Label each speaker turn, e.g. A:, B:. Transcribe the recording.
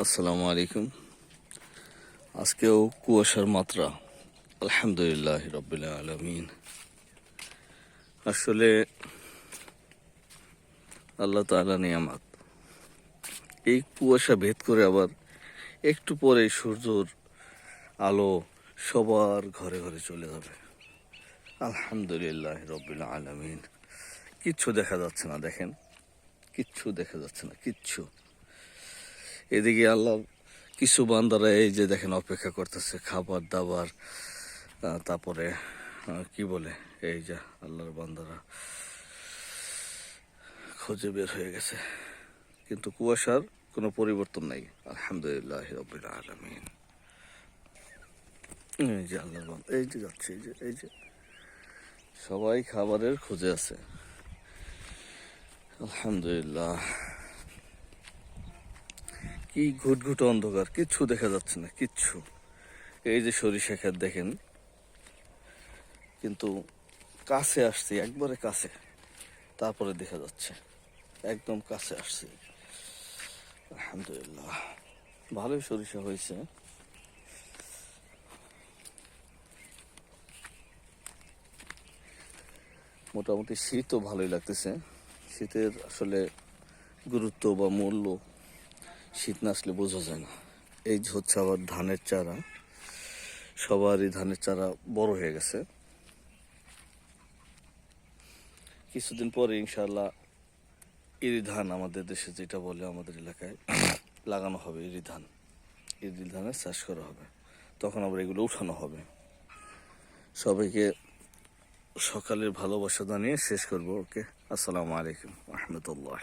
A: আসসালামু আলাইকুম। আজকেও কুয়াশার মাত্রা, আলহামদুলিল্লাহ রাব্বিল আলামিন। আসলে আল্লাহ তাআলা নিয়ামত। এই কুয়াশা ভেদ করে আবার একটু পরে সূর্যর আলো সবার ঘরে ঘরে চলে যাবে। আলহামদুলিল্লাহ রাব্বিল আলামিন। কিচ্ছু দেখা যাচ্ছে না, দেখেন, কিচ্ছু দেখা যাচ্ছে না, কিচ্ছু। এদিকে আল্লাহ কিছু বান্দারা এই যে দেখেন অপেক্ষা করতেছে খাবার দাবার, তারপরে কি বলে, এই যে আল্লাহর বান্দারা খোঁজে বের হয়ে গেছে, কিন্তু কুয়াশার কোনো পরিবর্তন নাই। আলহামদুলিল্লাহ রাব্বিল আলামিন। এই যে আল্লাহর বান্দা, এই যে যাচ্ছে, এই যে সবাই খাবারের খোঁজে আছে। আলহামদুলিল্লাহ। কি ঘুটঘুট অন্ধকার, কিচ্ছু দেখা যাচ্ছে না, কিচ্ছু। এই যে সরিষা ক্ষেত দেখেন, কিন্তু কাছে আসছি, একবারে কাছে, তারপরে দেখা যাচ্ছে, একদম কাছে আসছি। আলহামদুলিল্লাহ, ভালোই সরিষা হয়েছে। মোটামুটি শীতও ভালোই লাগতেছে। শীতের আসলে গুরুত্ব বা মূল্য শীত না আসলে বোঝা যায় না। এই যে হচ্ছে আবার ধানের চারা, সবারই ধানের চারা বড় হয়ে গেছে। কিছুদিন পরে ইনশাআল্লাহ ইরি ধান, আমাদের দেশে যেটা বলে, আমাদের এলাকায় লাগানো হবে ইরি ধান। ইরি ধানের চাষ করা হবে, তখন আবার এগুলো উঠানো হবে। সবাইকে সকালের ভালোবাসা জানিয়ে শেষ করবো। ওকে, আসসালামু আলাইকুম রহমতুল্লাহ।